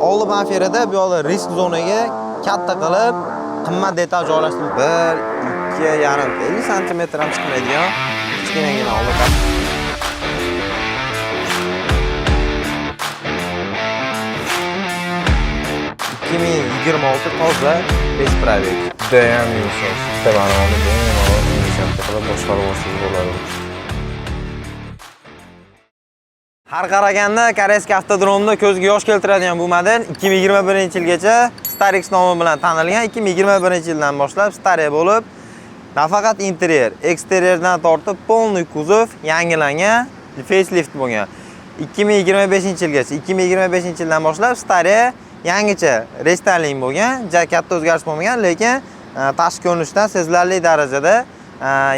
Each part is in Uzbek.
oldi banferida bu yoqda risk zonaga katta qilib qimmat detal joylashtirib 1-2,5 sm ham chiqmaydigan kichkinagina oldi. 2026 toza bez pробег. Judayam yumshoq. Tabaroni bemalol ingichka qilib boshqarib bo'ladi. Har qaraganda koreyskiy avtodromda ko'zga yosh keltiradigan bu model 2021-yilgacha Starix nomi bilan tanilgan. 2021-yildan boshlab Starix bo'lib, nafaqat interyer, eksterierdan tortib polniy kuzov yangilangan, facelift bo'lgan. 2025-yilgacha, 2025-yildan boshlab Starix yangicha restyling bo'lgan, katta o'zgarish bo'lmagan, lekin tashqi ko'rinishdan sezilarli darajada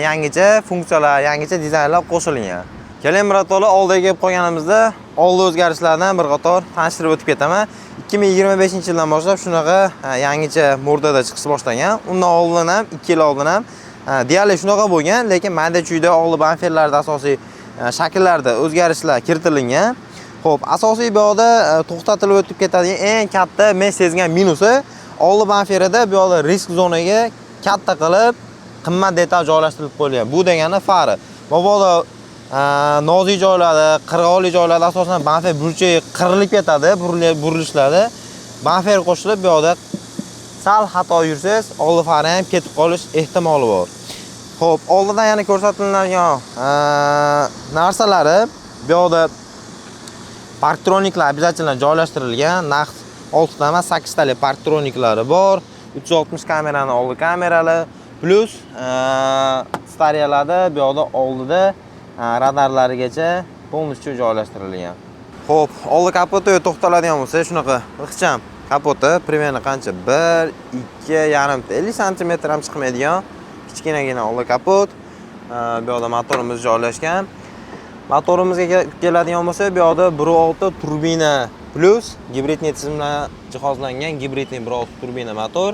yangicha funksiyalar, yangicha dizaynlar qo'shilgan. Keling biroto'la oldiga kelib qolganimizda oldi o'zgarishlardan bir qator tanishtirib o'tib ketaman. 2025-yildan boshlab shunaqa yangicha mordada chiqishni boshlagan. Undan oldin ham 2 yil oldin ham deyarli shunaqa bo'lgan, lekin manda chuyda oldi banferlarda asosiy shakllarda o'zgarishlar kiritilgan. Xo'p, asosiy bu yoqda to'xtatilib o'tib ketadigan eng katta men sezgan minusi oldi banferida bu yoqda risk zonaga katta qilib qimmat detal joylashtirib qo'yilgan. Bu degani fari. Mabodo nozik joylarda, qirg'oqli joylarda asosan banfer burchi qirilib ketadi, burilishlarda banfer qo'shilib bu yoqda sal xato yursangiz, oldi fari ham ketib qolish ehtimoli bor. Xo'p, oldidan yana ko'rsatilgan narsalari bu yoqda parktroniklar обязательно joylashtirilgan. Naqd 6 ta emas, 8 talik parktroniklari bor. 360 kamerani oldi kamerali plus stariyalarda bu yoqda oldida radarlarigacha полностью joylashtirilgan. Xo'p, oldi kapoti to'xtaladigan bo'lsa, shunaqa ixcham kapoti примерно qancha? 1-2,5 sm ham chiqmaydigan kichkinagina oldi kapot. Bu yoqda motorimiz joylashgan. Motorimizga keladigan bo'lsa, bu yoqda 1.6 turbina plus gibridniy tizimlar jihozlangan gibridniy 1.6 turbina motor.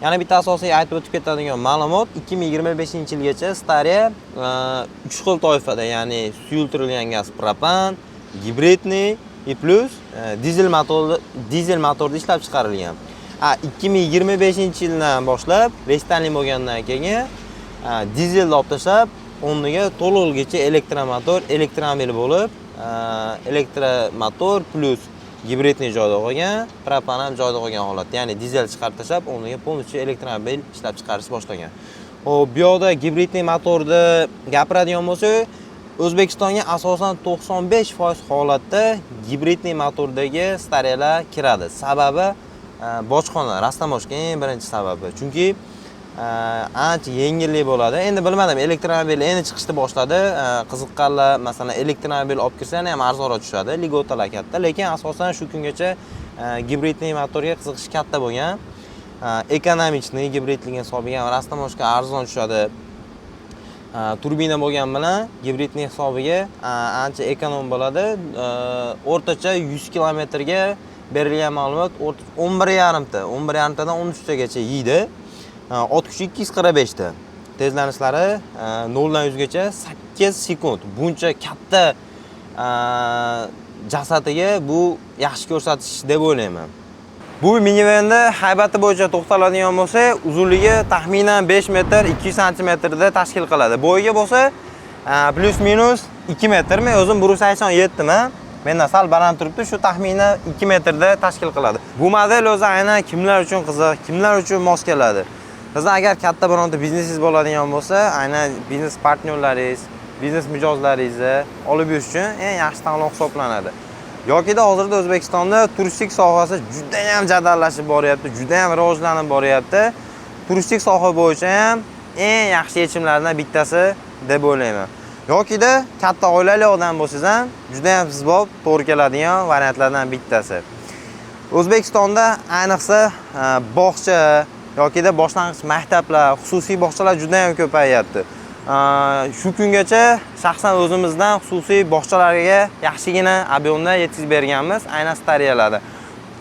Yana bitta asosiy aytib o'tib ketadigan ma'lumot, 2025-yilgacha Starix 3 xil toifada, ya'ni suyultirilgan gaz propan, gibridniy plus dizel motorda ishlab chiqarilgan. 2025-yildan boshlab restyling bo'lgandan keyin dizelni olib tashlab, o'rniga to'liqligicha elektromotor, elektromobil bo'lib, elektromotor plus gibridniy joyda qolgan, propan ham joyda qolgan holatda, ya'ni dizel chiqarib tashlab, o'rniga полностью elektromobil ishlab chiqarish boshlangan. Xo'p, bu yoqda gibridniy motorni gapiradigan bo'lsak, O'zbekistonga asosan 95% holatda gibridniy motordagi Starixlar kiradi. Sababi bojxona, rastamoshka eng birinchi sababi. Chunki ancha yengillik bo'ladi. Endi bilmadim, elektromobil endi chiqishni boshladi. Qiziqqanlar, masalan, elektromobil olib kirsa ham arzonroq tushadi, ligotalar katta, lekin asosan shu kungacha gibridniy motorga qiziqish katta bo'lgan. Ekonomichniy gibridligi hisobiga ham rastamoshka arzon tushadi. Turbina bo'lgan bilan gibridniy hisobiga ancha ekonom bo'ladi. O'rtacha 100 kilometrga berilgan ma'lumot 11,5 ta, 11,5 tadan 13 tagacha yeydi. Ot kuchi 245 ta. Tezlanishlari 0 dan 100 gacha 8 sekund. Buncha katta jasadiga bu yaxshi ko'rsatish deb o'ylayman. Bu minivenda haybati bo'yicha to'xtaladigan bo'lsa, uzunligi taxminan 5 metr 200 sm da tashkil qiladi. Bo'yiga bo'lsa, plus minus 2 metr. Men o'zim 187 man. Mendan sal baland turibdi, shu taxminan 2 metrda tashkil qiladi. Bu model o'zi aynan kimlar uchun qiziq, kimlar uchun mos keladi? Siz agar katta bironta biznesingiz bo'ladigan bo'lsa, aynan biznes partnyorlaringiz, biznes mijozlaringizni olib yurish uchun eng yaxshi tanlov hisoblanadi. Yoki-da hozirda O'zbekistonda turistik sohasi juda ham jadallashib boryapti, juda ham rivojlanib boryapti. Turistik soha bo'yicha ham eng yaxshi yechimlardan bittasi deb o'ylayman. Yoki-da katta oilali odam bo'lsangiz ham juda ham sizbob to'g'ri keladigan variantlardan bittasi. O'zbekistonda ayniqsa bog'cha yoki-da boshlang'ich maktablar, xususiy bog'chalar juda ham ko'payyapti. Shu kungacha shaxsan o'zimizdan xususiy bog'chalarga yaxshigina ob'yomda yetkazib berganmiz, aynan Starixlarda.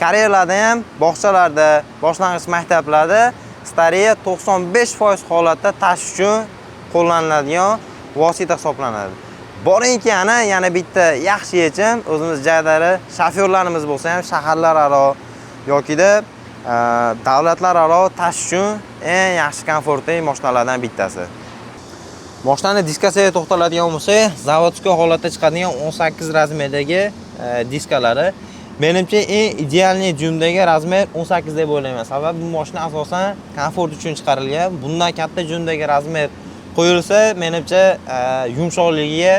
Koreyalarda ham bog'chalarda, boshlang'ich maktablarda Starix 95% holatda tashish uchun qo'llaniladigan vosita hisoblanadi. Boringki yana bitta yaxshi yechim o'zimiz joydagi shofyorlarimiz bo'lsa ham shaharlararo yokida davlatlararo tashish uchun eng yaxshi komfortli mashinalardan bittasi. Mashinani diskasiga to'xtaladigan bo'lsak, zavodskiy holatda chiqadigan 18 razmerdagi diskalari. Menimcha eng idealniy jumdagi razmer 18 deb o'ylayman. Sababi bu mashina asosan komfort uchun chiqarilgan. Bundan katta jumdagi razmer qo'yilsa, menimcha yumshoqligiga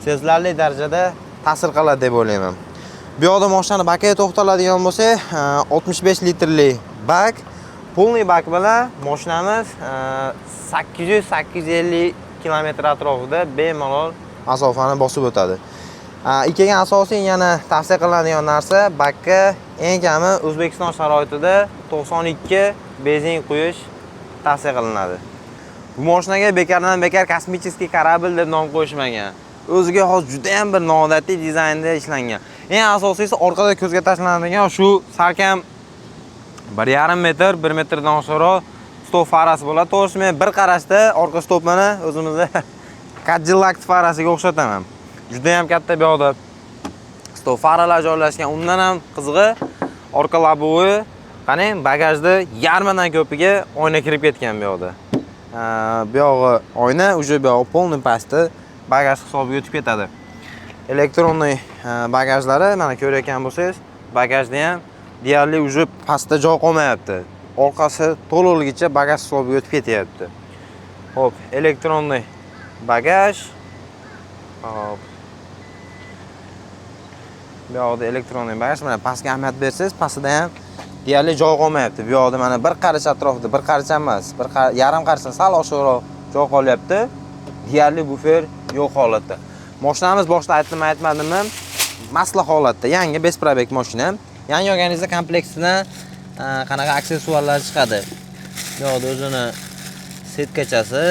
sezilarli darajada ta'sir qiladi deb o'ylayman. Bu yoqda mashinani bakiga to'xtaladigan bo'lsak, 65 litrli bak, polniy bak bilan mashinamiz 800-850 kilometr atrofida bemalol masofani bosib o'tadi. Ikkiga asosiy yana tavsiya qilinadigan narsa, bakka eng kami O'zbekiston sharoitida 92 benzin quyish tavsiya qilinadi. Bu mashinaga bekardan bekar kosmический kорабль deb nom qo'yishmagan. O'ziga xos juda ham bir noodatiy dizaynda ishlangan. Eng asosiysi orqada ko'zga tashlanadigan shu salkam 1,5 metr, 1 metrdan oshiqroq stop farasi bo'ladi. To'g'risi men bir qarashda orqa stopini o'zimizda Cadillac farasiga o'xshataman. Juda ham katta bu yoqda stop faralar joylashgan. Undan ham qizig'i orqa labovi, qarang, bagajda yarmidan ko'piga oyna kirib ketgan bu yoqda. Bu yog'i oyna, uje bu yog'i polniy pasti bagaj hisobiga o'tib ketadi. Elektronniy bagajlari mana ko'rayotgan bo'lsangiz, bagajda ham deyarli uje pastda joy qolmayapti. Orqasi to'liqligicha bagaj hisobiga o'tib ketyapti. Xo'p, elektronniy bagaj. Hop. Bu yoqda elektronniy bagaj, mana pastga ahamiyat bersangiz, pastida ham deyarli joy qolmayapti. Bu yoqda mana bir qarich atrofida, bir qarich emas, yarim qarichdan sal oshiqroq joy qolyapti. Deyarli bufer yo'q holatda. Mashinamiz boshda aytmadimmi? Masla holatda, yangi besprobek mashina. Yangi olganingizda kompleksidan qanaqa aksessuarlar chiqadi. Bu yoqda o'zini setkachasi,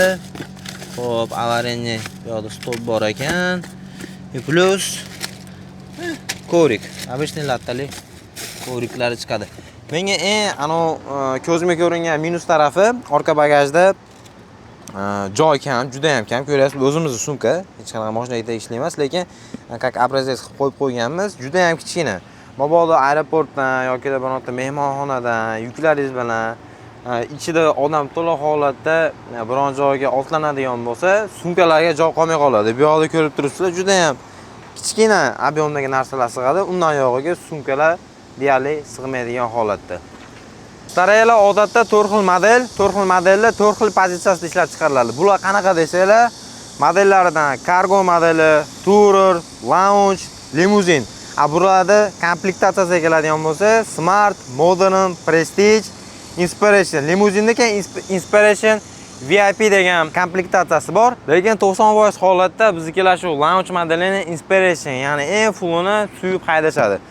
xo'p, avariyaning bu yoqda stop bor ekan. Plus kovrik, обычный lattali kovriklari chiqadi. Menga eng ko'zimga ko'ringan minus tarafi orqa bagajda joy kam, juda ham kam. Ko'ryapsiz, o'zimizning sumka, hech qanaqa mashinaga tegishli emas, lekin как образец qilib qo'yib qo'yganmiz, juda ham kichkina. Mabodo aeroportdan yoki birorta mehmonxonadan yuklaringiz bilan ichida odam to'la holatda biron joyga otlanadigan bo'lsa, sumkalarga joy qolmay qoladi. Bu yoqda ko'rib turibsizlar, juda ham kichkina ob'yomdagi narsalar sig'adi. Undan yog'iga sumkalar deyarli sig'maydigan holatda. Stareyalar odatda 4 xil model, 4 xil modelda 4 xil pozitsiyasida ishlab chiqariladi. Bular qanaqa desanglar, modellaridan cargo modeli, tourer, lounge, limuzin. Bularda komplektatsiyasiga keladigan bo'lsa, smart, modern, prestige, inspiration. Limuzinda keyin inspiration VIP degan komplektatsiyasi bor. Lekin 90% holatda biznikilar shu lounge modelini inspiration, ya'ni eng fullini suyib haydashadi.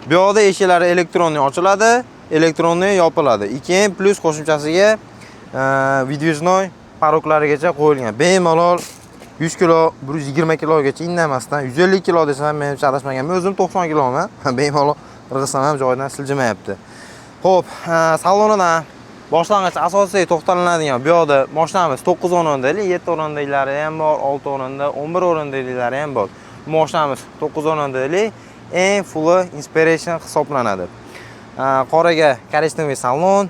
Bu yoqda eshiklari elektronniy ochiladi, elektronniy yopiladi. Keyin plus qo'shimchasiga vidyojnoy paroklarigacha qo'yilgan. Bemalol 100 kilo, 120 kilogacha indamasdan 150 kilo desam men adashmaganman. O'zim 90 kiloman. Bemalol irg'isam ham joyidan siljimayapti. Xo'p, salonidan boshlang'ich asosiy to'xtalinadigan bu yoqda mashinamiz 9 o'rindali, 7 o'rindalari ham bor, 6 o'rinda, 11 o'rindalari ham bor. Bu mashinamiz 9 o'rindali, eng fulli inspiration hisoblanadi. Qoraga korechnoviy salon,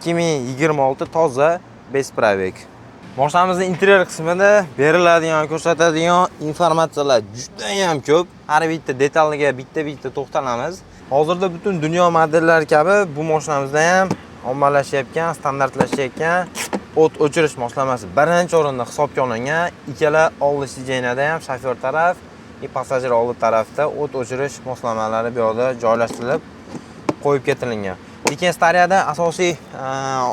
2026 toza besprobek. Mashinamizning interyer qismida beriladigan, ko'rsatadigan informatsiyalar juda ham ko'p. Har bitta detalga bitta to'xtalamiz. Hozirda butun dunyo modellari kabi bu mashinamizda ham ommalashayotgan, standartlashayotgan o't o'chirish moslamasi birinchi o'rinda hisobga olingan. Ikkala oldi sideniyada ham shofyor taraf va passajir oldi tarafda o't o'chirish moslamalari bu yoqda joylashtirilib qo'yib ketilgan. Lekin Stariyada asosiy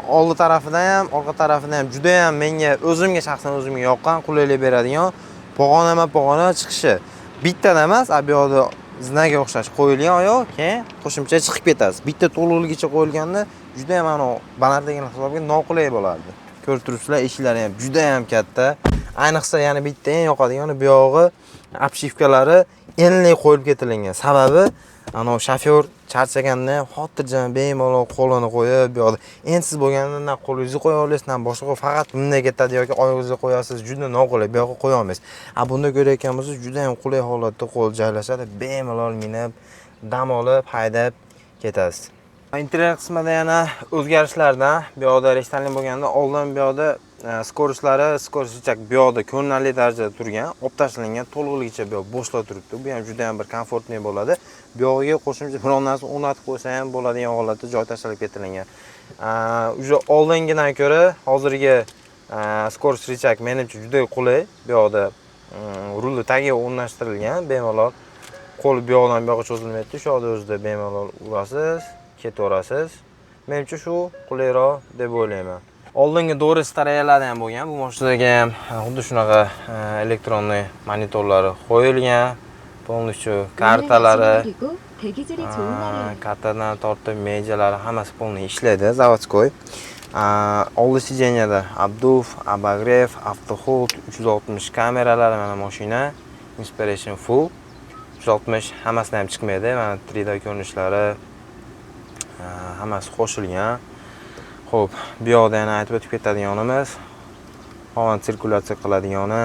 oldi tarafida ham, orqa tarafida ham juda ham menga shaxsan o'zimga yoqqan, qulaylik beradigan pog'ona chiqishi. Bittada emas, bu yoqda zinaga o'xshash qo'yilgan oyoq, keyin qo'shimcha chiqib ketasiz. Bitta to'liqligicha qo'yilganda juda ham balandligini hisobga noqulay bo'lardi. Ko'rib turibsizlar, eshiklari ham juda ham katta. Ayniqsa yana bitta eng yoqadigani bu yog'i obshivkalari enlik qo'yib ketilgan. Sababi Ana shofyor charchaganda xotirjam bemalol qo'lini qo'yib, bu yoqda ensiz bo'lganda na qo'lingizni qo'ya olasiz, na boshqa faqat bunday ketadi yoki oyog'ingizni qo'yasiz, juda noqulay, bu yoqqa qo'ya olmaysiz. Bunda ko'rayotgan bo'lsangiz, juda ham qulay holatda qo'l joylashadi, bemalol minib, dam olib, haydab ketasiz. Interior qismida yana o'zgarishlardan, bu yoqda reshtanli bo'lganda, oldin bu yoqda skoroshlar bu yoqda ko'rinarli darajada turgan, olib tashlangan, to'liqligicha bu yoq bo'shlar turibdi. Bu ham juda ham bir komfortli bo'ladi. Bu yoqqa qo'shimcha biron narsa o'rnatib qo'ysa ham bo'ladigan holatda joy tashlab ketilgan. Uje oldingidan ko'ra hozirgi skorosh richak menimcha juda qulay. Bu yoqda rulni tagiga o'rnashtirilgan, bemalol qo'l bu yoqdan bu yoqqa cho'zilmaydi. Shu yoqda o'zida bemalol urasiz, ketaverasiz. Menimcha shu qulayroq deb o'ylayman. Oldingi dori stareyalardan ham bo'lgan. Bu mashinaga ham xuddi shunaqa elektronli monitorlari qo'yilgan. Polnichu kartalari, kartadan tortib mejalari hammasi polni ishlaydi, zavodskoy. Oldi sideniyada obduv, obogrev, avtohold, 360 kameralari mana mashina, inspiration full. 360 hammasidan ham chiqmaydi. Mana 3D ko'rinishlari hammasi qo'shilgan. Xo'p, bu yoqda yana aytib o'tib ketadiganimiz, havo sirkulyatsiya qiladigani,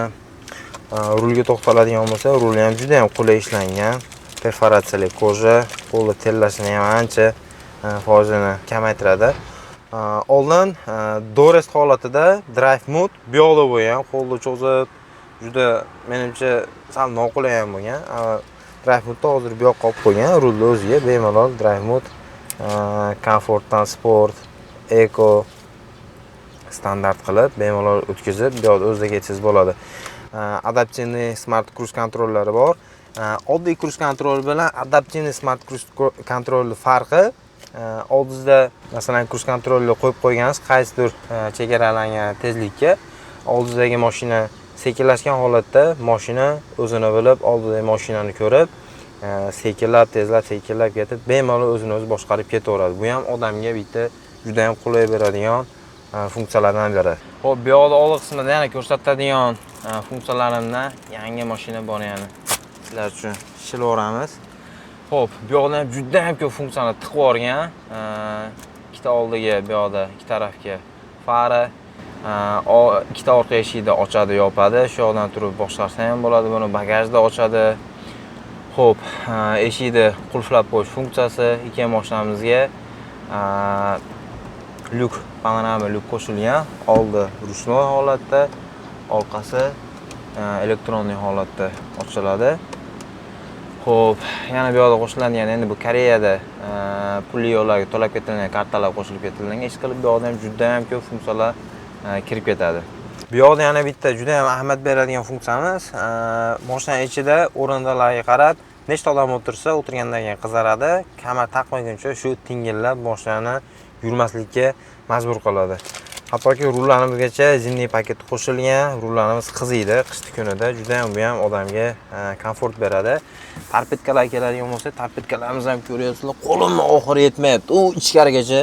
rulga to'xtaladigan bo'lsa, rul ham juda ham qulay ishlangan. Perforatsiyali koja, qo'lni terlashini ham ancha foizini kamaytiradi. Oldin Dorest holatida drive mode bu yoqda bo'lgan, qo'lni cho'zib, juda menimcha sal noqulay ham bo'lgan. Drive mode hozir bu yoqqa olib qo'ygan, rulni o'ziga bemalol drive mode, komfortdan sport, eko standart qilib bemalol o'tkazib, bu yoqda o'zida ketsangiz bo'ladi. Adaptivniy smart cruise kontrollari bor. Oddiy cruise kontrol bilan adaptivniy smart cruise kontrolning farqi, oldingizda masalan cruise kontrolni qo'yib qo'ygansiz, qaysidir chegaralangan tezlikka, oldingizdagi mashina sekinlashgan holatda mashina o'zini bilib, oldidagi mashinani ko'rib, sekinlab, tezlab ketib, bemalol o'zini o'zi boshqarib ketaveradi. Bu ham odamga bitta juda ham qulay beradigan funksiyalardan biri. Xo'p, bu yoqda old qismida yana ko'rsatadigan funksiyalarimdan yangi mashina bor yana. Sizlar uchun ishlaveramiz. Xo'p, bu yoqda ham juda ham ko'p funksiyani tiqib yuborgan. Ikkita oldiga, bu yoqda ikki tarafga fari, ikkita orqa eshikni ochadi, yopadi. Shu yoqdan turib boshqarsa ham bo'ladi, buni bagajda ochadi. Xo'p, eshikni qulflab qo'yish funksiyasi ikki mashinamizga lyuk, panorama lyuk qo'shilgan. Oldi ruchnoy holatda, orqasi elektronli holatda ochiladi. Xo'p, yana bu yoqda qo'shiladigan, endi bu Koreyada pulli yo'llarga to'lab ketilgan kartalar qo'shilib ketilgan. Ish qilib bu yoqda ham juda ham ko'p funksiyalar kirib ketadi. Bu yoqda yana bitta juda ham ahamiyat beradigan funksiyamiz, mashina ichida o'rindiqlarga qarab, nechta odam o'tirsa, o'tirgandan keyin qizaradi. Kamar taqmaguncha shu tingillab mashinani yurmaslikka majbur qiladi. Hattoki rullarimizgacha zimniy paket qo'shilgan, rullarimiz qiziydi qishki kunida, juda ham bu ham odamga komfort beradi. Tarpetkalar keladigan bo'lsa, tarpetkalarimizni ham ko'ryapsizlar, qo'limni oxiri yetmayapti. U ichkarigacha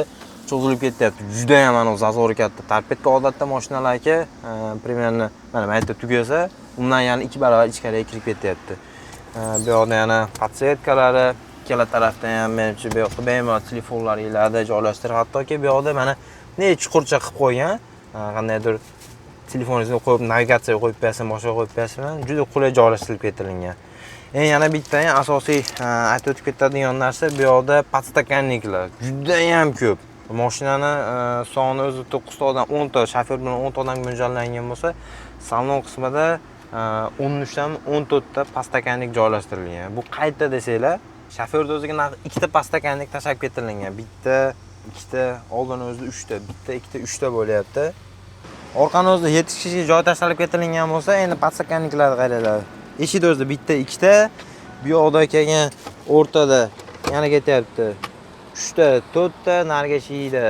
cho'zilib ketyapti. Juda ham ana zazori katta. Tarpetka odatda mashinalarga примерно mana mayda tugasa, undan yana 2 barobar ichkariga kirib ketyapti. Bu yoqda yana podsetkalari, ikkala tarafdan ham menimcha bu yoqda bemalol telefonlaringizlarni joylashtirib, hattoki bu yoqda mana ne chuqurcha qilib qo'ygan, qandaydir telefoningizni qo'yib navigatsiyaga qo'yib bersa, boshqa qo'yib bersa, juda qulay joylashtirib ketilgan. Yana bitta asosiy aytib o'tib ketadigan narsa, bu yoqda podstakanniklar juda ham ko'p. Mashinani soni o'zi 9 tadan 10 ta, shofyor bilan 10 tadan mo'ljallangan bo'lsa, salon qismida 13 dan 14 ta podstakannik joylashtirilgan. Bu qayta desanglar, shofyorda o'ziga 2 ta podstakannik tashlab ketilgan. Bitta, ikkita, oldin o'zida 3 ta, bitta, ikkita, 3 ta bo'lyapti. Orqani o'zida 7 kishi joy tashlab ketilgan bo'lsa, endi podstakanniklarni qaranglar. Eshikda o'zida bitta, ikkita, bu yoqda kelgan o'rtada yana ketyapti. 3 ta, 4 ta, narigi eshikda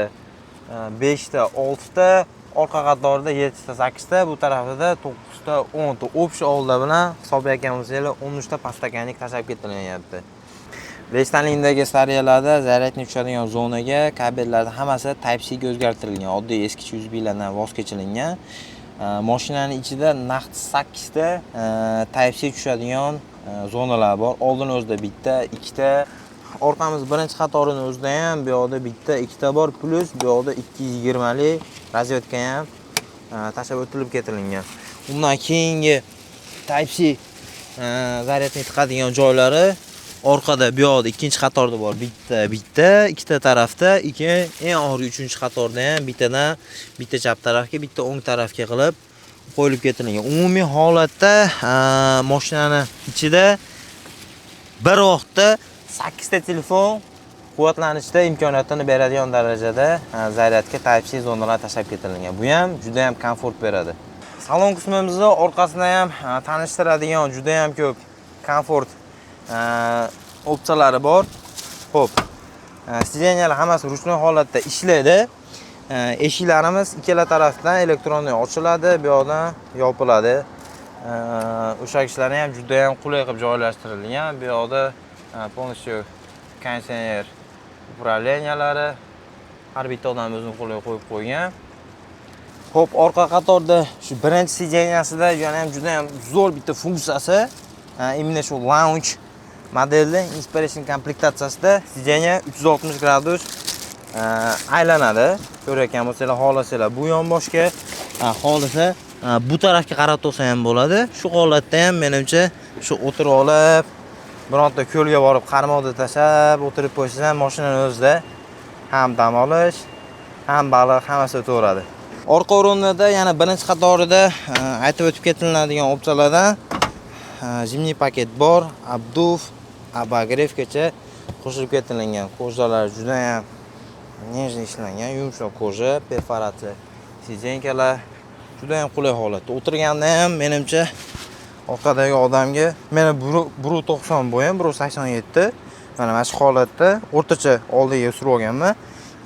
5 ta, 6 ta, orqa qatorida 7 ta, 8 ta, bu tarafida 9 ta, 10 ta. Общий oldi bilan hisoblayotgan bo'lsangiz 13 ta podstakannik tashlab ketilyapti. Reshtanlingdagi stareyalarda zaryadni tushadigan zonaga kabellarning hammasi Type-C ga o'zgartirilgan. Oddiy eski USB-lardan voz kechilingan. Mashinaning ichida naqd 8 ta Type-C tushadigan zonalar bor. Oldin o'zida bitta, ikkita, orqamiz birinchi qatorini o'zida ham bu yoqda bitta, ikkita bor, plus bu yoqda 220 lik razvedka ham tashlab o'tilib ketilgan. Undan keyingi Type-C zaryadni tiqadigan joylari orqada bu yoqda ikkinchi qatorda bor. Bitta, ikkita tarafda, eng oxirgi uchinchi qatorda ham bitta chap tarafga, bitta o'ng tarafga qilib qo'yilib ketilgan. Umumiy holatda mashinani ichida bir vaqtda 8 ta telefon quvvatlanishda imkoniyatini beradigan darajada zaryadga Type-C zonalar tashlab ketilgan. Bu ham juda ham komfort beradi. Salon qismimizda orqasida ham tanishtiradigan juda ham ko'p komfort opsiyalari bor. Xo'p. Sidenyalar hammasi ruchnoy holatda ishlaydi. Eshiklarimiz ikkala tarafdan elektronli ochiladi, bu yoqdan yopiladi. O'sha ishlarni ham juda ham qulay qilib joylashtirilgan. Bu yoqda полностью konditsioner upravleniyalari har bitta odam o'zini qo'liga qo'yib qo'ygan. Xo'p, orqa qatorda shu birinchi sidenyasida yana ham juda ham zo'r bitta funksiyasi, imенно shu lounge modelda inspiration komplektatsiyasida sidenya 360 gradus aylanadi. Ko'rayotgan bo'lsanglar, xohlasanglar bu yonboshga, xohlasa bu tarafga qarab tursa ham bo'ladi. Shu holatda ham menimcha shu o'tirib olib, bironta ko'lga borib qarmoqda tashab o'tirib qo'ysangiz ham mashinaning o'zida ham dam olish, ham baliq hammasi o'taveradi. Orqa o'rinlarda yana birinchi qatorida aytib o'tib ketiladigan opsiyalardan zimniy paket bor, abduf, abagravgacha qo'shilib ketilgan. Ko'jalar juda ham nежно ishlangan, yumshoq koja, perforatsiya sidenkalar juda ham qulay holatda. O'tirganda ham menimcha orqadagi odamga meni 1.90 bo'yim, 1.87. Mana shu holatda o'rtacha oldiga surib olganman.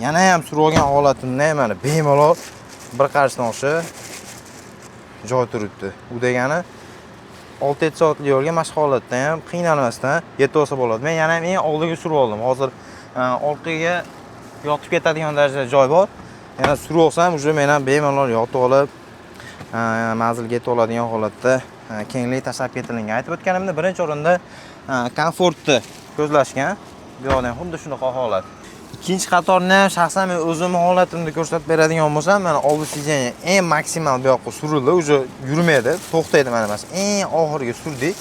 Yana ham surib olgan holatimda mana bemalol bir qarashdan oshiq joy turibdi. U degani 6-7 soatlik yo'lga mana shu holatda ham qiynalmasdan yetib olsa bo'ladi. Men yana ham eng oldiga surib oldim. Hozir orqaga yotib ketadigan darajada joy bor. Yana surib olsam, uje men ham bemalol yotib olib manzilga yetib oladigan holatda kenglik tashlab ketilgan. Aytib o'tganimda birinchi o'rinda komfortni ko'zlashgan. Bu yoqda ham xuddi shunaqa holat. Ikkinchi qatorni ham shaxsan men o'zim holatimni ko'rsatib beradigan bo'lsam, mana oldi sidenya eng maksimal bu yoqqa surildi, uje yurmaydi, to'xtaydi mana mas. Eng oxiriga surdik.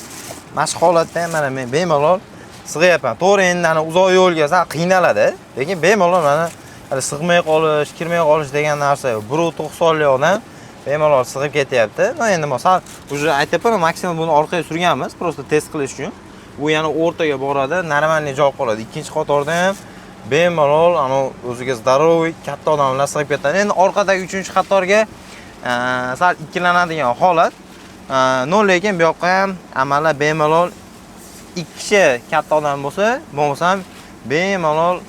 Mana shu holatda ham mana men bemalol sig'yapman. To'g'ri, endi ana uzoq yo'lga sal qiynaladi, lekin bemalol mana sig'may qolish, kirmay qolish degan narsa yo'q. 1.90 lik odam bemalol sig'ib ketyapti. Men endi masal uje aytayapman, maksimum buni orqaga surganmiz, просто test qilish uchun. Bu yana o'rtaga boradi, normalniy joy qoladi. Ikkinchi qatorda ham bemalol o'ziga здоровый katta odamlar sig'ib ketadi. Endi orqadagi 3-qatorga sal ikkilanadigan holat. Lekin bu yoqqa ham amallar bemalol 2 kishi katta odam bo'lsa, bo'lmasam bemalol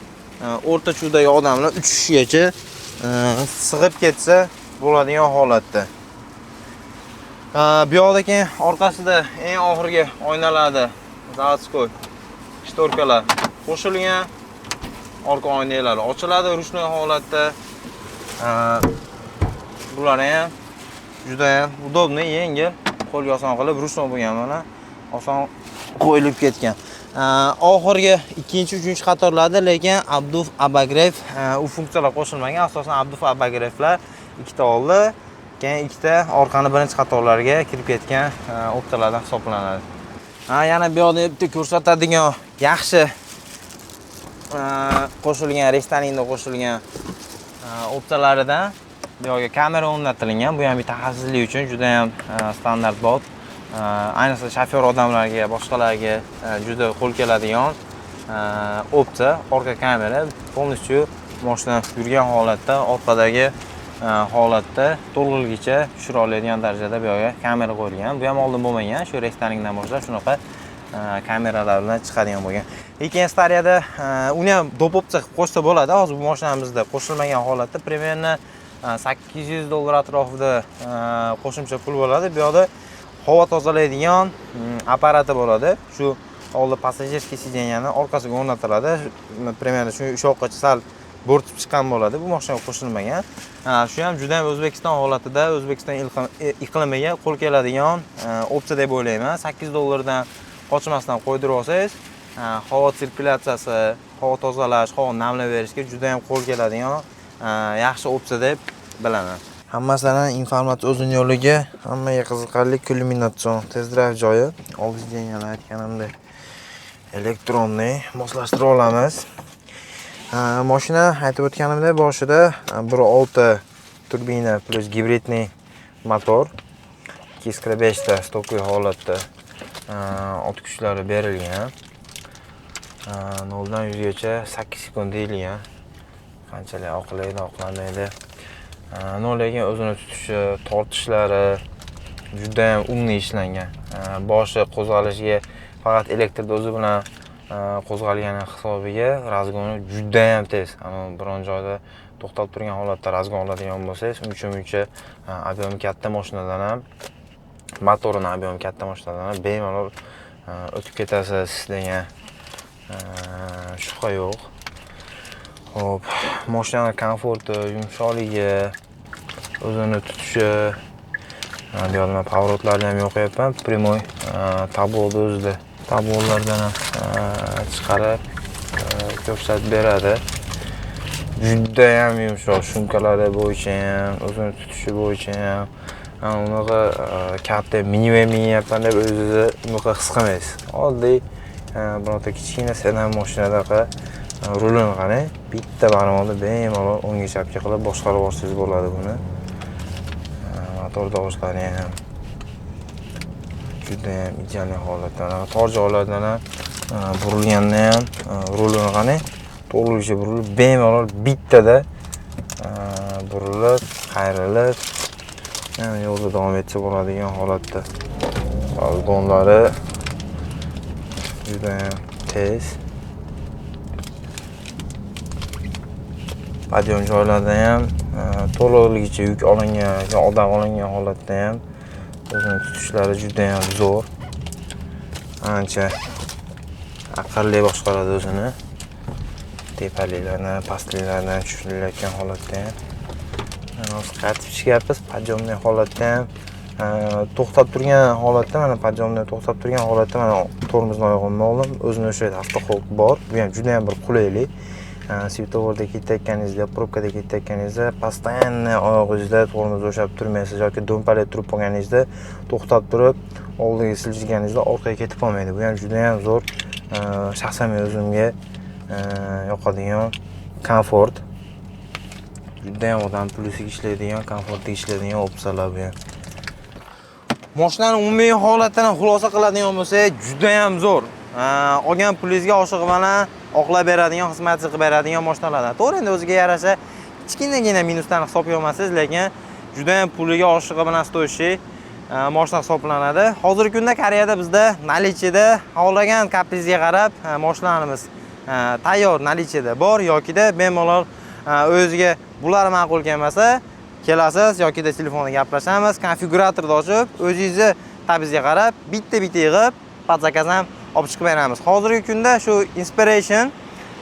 o'rta chudagi odamlar 3 kishigacha sig'ib ketsa bo'ladigan holatda. Bu yoqda keyin orqasida eng oxirgi oynalarda заводской shtorkalar qo'shilgan. Orqa oynalar ochiladi ruchnoy holatda. Bular ham juda ham udobniy, yengil, qo'lga oson qilib ruchnoy bo'lgan mana oson qo'yilib ketgan. Oxirgi 2-3 qatorlarda lekin abduf abagrav u funksiyalar qo'shilmagan. Asosan abduf abagravlar ikkita oldi, keyin ikkita orqani birinchi qatorlarga kirib ketgan opsiyalardan hisoblanadi. Yana bu yoqda bitta ko'rsatadigan yaxshi qo'shilgan restorinda qo'shilgan opsiyalaridan bu yerga kamera o'rnatilgan. Bu ham bitta xavfsizlik uchun juda ham standart bot. Ayniqsa shofyor odamlarga, boshqalarga juda qo'l keladigan opsiya. Orqa kamera полностью mashina yurgan holatda, orqadagi holatda to'lg'ilgicha tushira oladigan darajada bu yerga kamera qo'yilgan. Bu ham oldin bo'lmagan, shu restorandan boshlab shunaqa kameralar bilan chiqadigan bo'lgan. Lekin stariyada uni ham dop opsiya qilib qo'shsa bo'ladi. Hozir bu mashinamizda qo'shilmagan holatda примерно $800 atrofida qo'shimcha pul bo'ladi. Bu yerda havo tozalaydigan apparati bo'ladi. Shu oldi passajirskiy sidenyani orqasiga o'rnatiladi. Примерно shu yoqqacha sal bo'rtib chiqqan bo'ladi. Bu mashinaga qo'shilmagan. Shu ham juda ham O'zbekiston holatida, O'zbekiston iqlimiga qo'l keladigan opsiya deb o'ylayman. $8 dan qochmasdan qo'ydirib olsangiz, havo sirkulyatsiyasi, havo tozalash, havo namlab berishga juda ham qo'l keladigan yaxshi opsiya deb bilaman. Hammasidan informatsiya o'zining yo'liga, hammaga qiziqarli kulminatsion test drive joyi. Oldingizda yana aytganimdek elektronniy moslashtirib olamiz. Mashina aytib o'tganimdek boshida 1.6 turbina plus gibridniy motor 2.5 ta stokoy holatda ot kuchlari berilgan. 0 dan 100 gacha 8 sekund deyilgan. Qanchalik oqlaydi, oqlanmaydi. 0 ga o'zini tutishi, tortishlari juda ham umniy ishlangan. Boshi qo'zg'alishiga faqat elektrda o'zi bilan qo'zg'algani hisobiga razgoni juda ham tez. Biron joyda to'xtab turgan holatda razgon oladigan bo'lsangiz, uncha ob'yom katta mashinadan ham, motorining ob'yom katta mashinadan ham bemalol o'tib ketasiz degan shubha yo'q. Xo'p, mashinaning komforti, yumshoqligi, o'zini tutishi, bu yerda men pavorotlarni ham yo'qyapman, primoy tabloda o'zida. Tablolardan chiqarib ko'rsatib beradi. Juda ham yumshoq, shumkalari bo'yicha ham, o'zini tutishi bo'yicha ham, unaqa katta minyapman deb o'zingizni unaqa his qilmaysiz. Oddiy birorta kichkina sedan mashinadaqa rulini qarang, bitta barmoqda bemalol o'ngga chapga qilib boshqarib olsangiz bo'ladi buni. Motor dovushlari ham juda ham ideal holatda. Tor joylardan ham burilganda ham rulini qarang, to'g'richa burilib, bemalol bittada burilib, qayrilib, yo'lda davom etsa bo'ladigan holatda. Razgonlari juda ham tez. Podyon joylarda ham to'liqligicha yuk olingan, odam olingan holatda ham o'zini tutishlari juda ham zo'r. Ancha aqlli boshqaradi o'zini. Tepaliklardan, pastliklardan tushirilayotgan holatda ham. Hozir qaytib chiqyapmiz, podjomniy holatda ham to'xtab turgan holatda, mana podjomda to'xtab turgan holatda mana tormozni oyog'imni oldim. O'zini o'sha yerda avtoxolk bor. Bu ham juda ham bir qulaylik. Svetoforda ketayotganingizda, probkada ketayotganingizda, постоянно oyog'ingizda tormoz o'shab turmaysiz yoki do'mpalab turib qolganingizda to'xtab turib, oldiga siljiganingizda orqaga ketib qolmaydi. Bu ham juda ham zo'r, shaxsan men o'zimga yoqadigan komfort. Juda ham odam plyusiga ishlaydigan, komfortga ishlaydigan opsiyalar bu ham. Mashinaning umumiy holatini xulosa qiladigan bo'lsak, juda ham zo'r. Olgan pulingizga oshig'i bilan oqlab beradigan, xizmat qilib beradigan mashinalardan. To'g'ri, endi o'ziga yarasha kichkinagina minusdan hisob olmaysiz, lekin juda ham puliga oshig'i bilan stoyishi mashina hisoblanadi. Hozirgi kunda Koreyada bizda nalichida xohlagan kaprizga qarab mashinalarimiz tayyor nalichida bor yokida bemalol o'ziga bular ma'qul kelmasa kelasiz yokida telefonda gaplashamiz, konfiguratorni ochib, o'zingizni tabizga qarab bitta-bitta yig'ib, podzakaz ham olib chiqib beramiz. Hozirgi kunda shu Inspiration,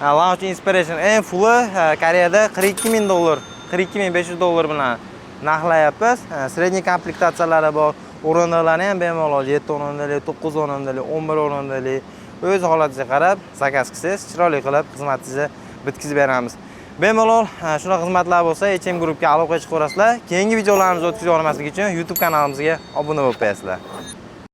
Launch Inspiration eng fulli Koreyada $42,000, $42,500 bilan narxlayapmiz. Sredniy komplektatsiyalari bor. O'rindiqlari ham bemalol 7 o'rindiqli, 9 o'rindiqli, 11 o'rindiqli. O'z holatiga qarab zakaz qilsangiz, chiroyli qilib xizmatingizni bitkazib beramiz. Bemalol shunaqa xizmatlar bo'lsa, HM Groupga aloqa chiqib ko'rasizlar. Keyingi videolarimizni o'tkazib olmaslik uchun YouTube kanalimizga obuna bo'lib qo'yasizlar.